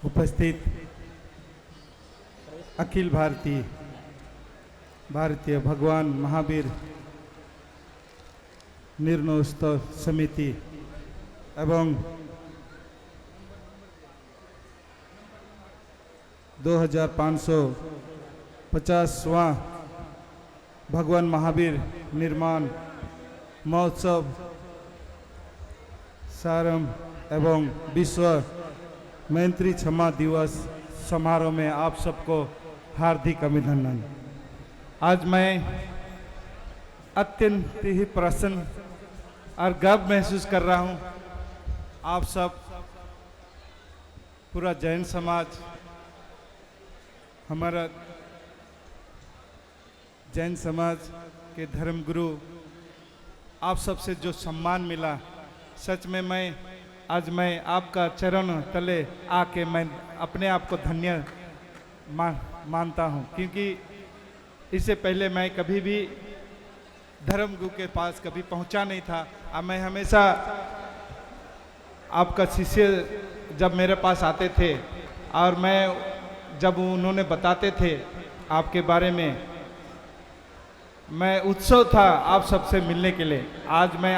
उपस्थित अखिल भारतीय भगवान महावीर निर्णयोत्सव समिति एवं 2550वां भगवान महावीर निर्माण महोत्सव प्रारंभ एवं विश्व मैत्री क्षमा दिवस समारोह में आप सबको हार्दिक अभिनंदन। आज मैं अत्यंत ही प्रसन्न और गर्व महसूस कर रहा हूं। आप सब पूरा जैन समाज, हमारा जैन समाज के धर्मगुरु, आप सबसे जो सम्मान मिला, सच में आज मैं आपका चरण तले आके मैं अपने आप को धन्य मानता हूं, क्योंकि इससे पहले मैं कभी भी धर्मगुरु के पास कभी पहुंचा नहीं था। अब मैं हमेशा आपका शिष्य जब मेरे पास आते थे और मैं जब उन्होंने बताते थे आपके बारे में, मैं उत्सव था आप सबसे मिलने के लिए। आज मैं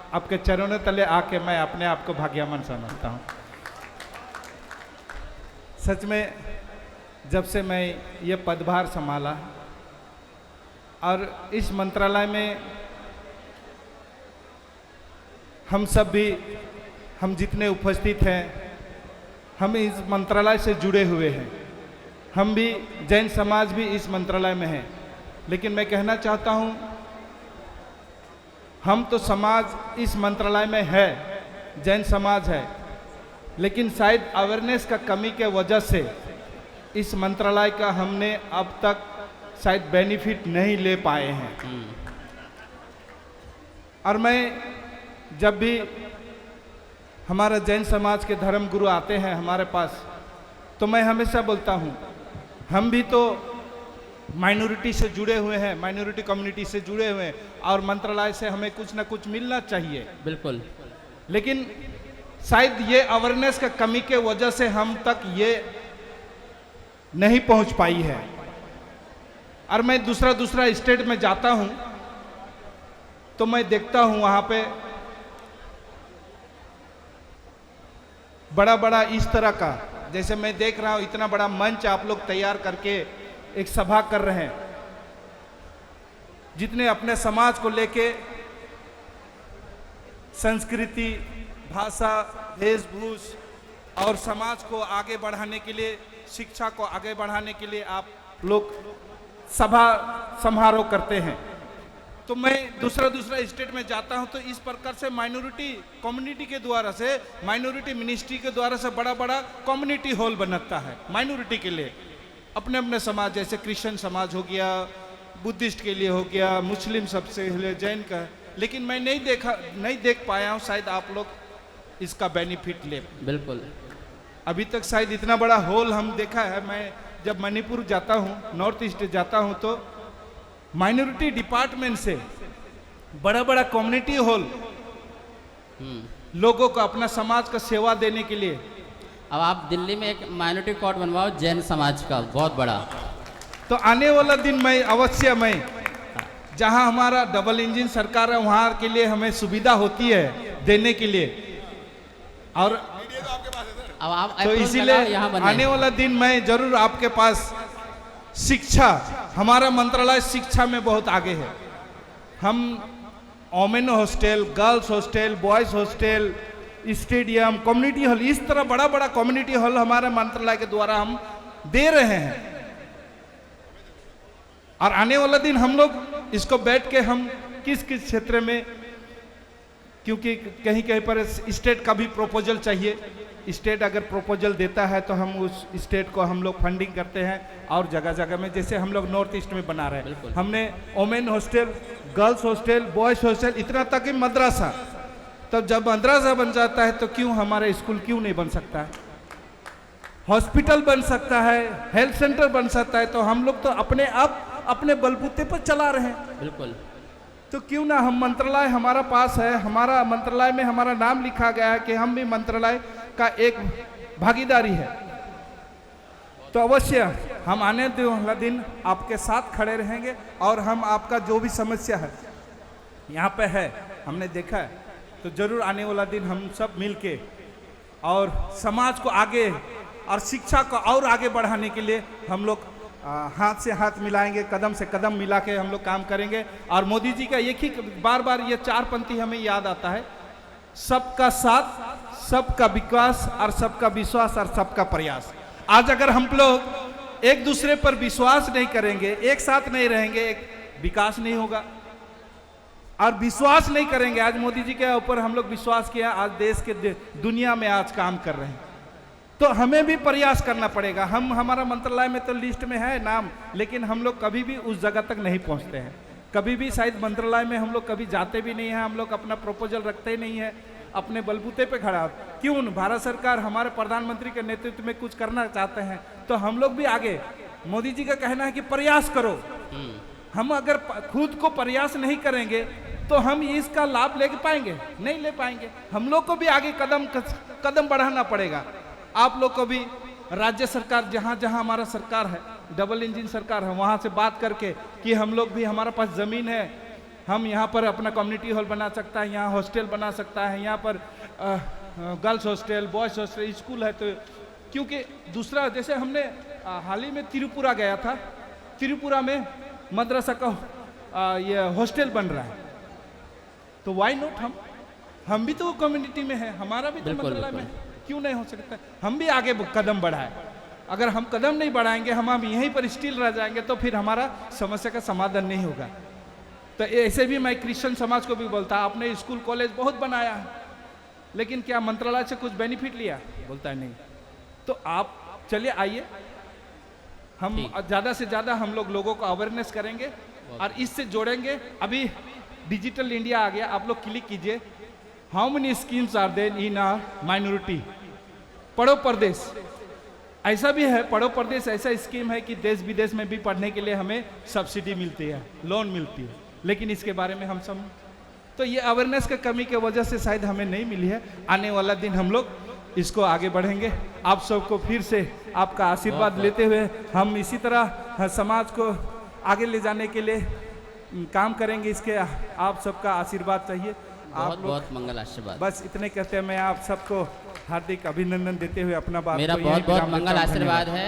आपके चरणों तले आके मैं अपने आप को भाग्यवान समझता हूँ। सच में जब से मैं ये पदभार संभाला और इस मंत्रालय में हम सब भी, हम जितने उपस्थित हैं, हम इस मंत्रालय से जुड़े हुए हैं। हम भी, जैन समाज भी इस मंत्रालय में है। लेकिन मैं कहना चाहता हूँ, हम तो समाज इस मंत्रालय में है, जैन समाज है, लेकिन शायद अवेयरनेस का कमी के वजह से इस मंत्रालय का हमने अब तक शायद बेनिफिट नहीं ले पाए हैं। और मैं जब भी हमारा जैन समाज के धर्मगुरु आते हैं हमारे पास, तो मैं हमेशा बोलता हूँ, हम भी तो माइनॉरिटी से जुड़े हुए हैं, माइनॉरिटी कम्युनिटी से जुड़े हुए हैं, और मंत्रालय से हमें कुछ ना कुछ मिलना चाहिए। बिल्कुल। लेकिन शायद ये अवेयरनेस का कमी के वजह से हम तक ये नहीं पहुंच पाई है। और मैं दूसरा स्टेट में जाता हूं तो मैं देखता हूं वहां पे बड़ा इस तरह का, जैसे मैं देख रहा हूं इतना बड़ा मंच आप लोग तैयार करके एक सभा कर रहे हैं, जितने अपने समाज को लेके संस्कृति, भाषा, वेशभूष और समाज को आगे बढ़ाने के लिए, शिक्षा को आगे बढ़ाने के लिए आप लोग सभा समारोह करते हैं। तो मैं दूसरा स्टेट में जाता हूं तो इस प्रकार से माइनॉरिटी कम्युनिटी के द्वारा से, माइनॉरिटी मिनिस्ट्री के द्वारा से बड़ा कम्युनिटी हॉल बनता है माइनॉरिटी के लिए, अपने अपने समाज, जैसे क्रिश्चियन समाज हो गया, बुद्धिस्ट के लिए हो गया, मुस्लिम सबसे लिए, जैन का। लेकिन मैं नहीं देख पाया हूँ शायद आप लोग इसका बेनिफिट ले। बिल्कुल। अभी तक शायद इतना बड़ा हॉल हम देखा है। मैं जब मणिपुर जाता हूँ, नॉर्थ ईस्ट जाता हूँ, तो माइनॉरिटी डिपार्टमेंट से बड़ा कम्युनिटी हॉल लोगों को अपना समाज का सेवा देने के लिए। अब आप दिल्ली में एक माइनॉरिटी कोर्ट बनवाओ जैन समाज का, बहुत बड़ा। तो आने वाला दिन मैं अवश्य, जहां हमारा डबल इंजन सरकार है वहां के लिए हमें सुविधा होती है देने के लिए। और अब आप तो इसीलिए आने वाला दिन मैं जरूर आपके पास शिक्षा, हमारा मंत्रालय शिक्षा में बहुत आगे है। हम women hostel, girls hostel, boys hostel, stadium, community hall, इस तरह बड़ा कम्युनिटी हॉल हमारे मंत्रालय के द्वारा हम दे रहे हैं। और आने वाला दिन हम लोग इसको बैठ के हम किस क्षेत्र में, क्योंकि कहीं पर स्टेट का भी प्रपोजल चाहिए। स्टेट अगर प्रपोजल देता है तो हम उस स्टेट को हम लोग फंडिंग करते हैं, और जगह में, जैसे हम लोग नॉर्थ ईस्ट में बना रहे हैं, हमने women hostel, girls hostel, boys hostel, इतना तक कि मदरसा। तब जब मदरसा बन जाता है तो क्यों हमारा स्कूल क्यों नहीं बन सकता है, हॉस्पिटल बन सकता है, हेल्थ सेंटर बन सकता है। तो हम लोग तो अपने बलबूते पर चला रहे हैं। बिल्कुल। तो क्यों ना हम, मंत्रालय हमारा पास है, हमारा मंत्रालय में हमारा नाम लिखा गया है कि हम भी मंत्रालय का एक भागीदारी है। तो अवश्य हम आने वाला दिन आपके साथ खड़े रहेंगे और हम आपका जो भी समस्या है यहाँ पे है, हमने देखा है, तो जरूर आने वाला दिन हम सब मिलके और समाज को आगे और शिक्षा को और आगे बढ़ाने के लिए हम लोग हाथ से हाथ मिलाएंगे, कदम से कदम मिला के हम लोग काम करेंगे। और मोदी जी का एक ही बार बार ये 4 पंक्ति हमें याद आता है, सबका साथ, सबका विकास और सबका विश्वास और सबका प्रयास। आज अगर हम लोग एक दूसरे पर विश्वास नहीं करेंगे, एक साथ नहीं रहेंगे, एक विकास नहीं होगा। और विश्वास नहीं करेंगे, आज मोदी जी के ऊपर हम लोग विश्वास किया, आज देश के दुनिया में आज काम कर रहे हैं, तो हमें भी प्रयास करना पड़ेगा। हम हमारा मंत्रालय में तो लिस्ट में है नाम, लेकिन हम लोग कभी भी उस जगह तक नहीं पहुंचते हैं। कभी भी शायद मंत्रालय में हम लोग कभी जाते भी नहीं हैं, हम लोग अपना प्रपोजल रखते ही नहीं है, अपने बलबूते पे खड़ा। क्यों? भारत सरकार हमारे प्रधानमंत्री के नेतृत्व में कुछ करना चाहते हैं, तो हम लोग भी आगे, मोदी जी का कहना है कि प्रयास करो। हम अगर खुद को प्रयास नहीं करेंगे तो हम इसका लाभ ले पाएंगे? नहीं ले पाएंगे। हम लोग को भी आगे कदम बढ़ाना पड़ेगा। आप लोग को भी राज्य सरकार, जहाँ जहाँ हमारा सरकार है, डबल इंजन सरकार है, वहाँ से बात करके कि हम लोग भी, हमारा पास ज़मीन है, हम यहाँ पर अपना कम्युनिटी हॉल बना सकता है, यहाँ हॉस्टल बना सकता है, यहाँ पर girls hostel, boys hostel, school है। तो क्योंकि दूसरा, जैसे हमने हाल ही में त्रिपुरा गया था, त्रिपुरा में मद्रासा का ये हॉस्टल बन रहा है, तो वाई नॉट, हम भी तो कम्युनिटी में है, हमारा भी तो मंत्रालय में, क्यों नहीं हो सकता? हम भी आगे कदम बढ़ाएं। अगर हम कदम नहीं बढ़ाएंगे, हम यहीं पर स्टिल रह जाएंगे, तो फिर हमारा समस्या का समाधान नहीं होगा। तो ऐसे भी मैं क्रिश्चियन समाज को भी बोलता, आपने स्कूल कॉलेज बहुत बनाया है, लेकिन क्या मंत्रालय से कुछ बेनिफिट लिया? बोलता है नहीं। तो आप चलिए, आइए, हम ज़्यादा से ज़्यादा हम लोगों को अवेयरनेस करेंगे और इससे जोड़ेंगे। अभी डिजिटल इंडिया आ गया, आप लोग क्लिक कीजिए, how many schemes are there in a minority. Padho Pardesh ऐसा भी है, पढ़ो परदेश ऐसा स्कीम है कि देश विदेश में भी पढ़ने के लिए हमें सब्सिडी मिलती है, लोन मिलती है, लेकिन इसके बारे में हम सब, तो ये अवेयरनेस की कमी की वजह से शायद हमें नहीं मिली है। आने वाला दिन हम लोग इसको आगे बढ़ेंगे। आप सबको फिर से आपका आशीर्वाद लेते हुए हम इसी तरह समाज को आगे ले जाने के लिए काम करेंगे। इसके आप सबका आशीर्वाद चाहिए। बहुत बहुत मंगल आशीर्वाद। बस इतने कहते हैं, मैं आप सबको हार्दिक अभिनंदन देते हुए अपना बात मेरा बहुत बहुत मंगल आशीर्वाद है।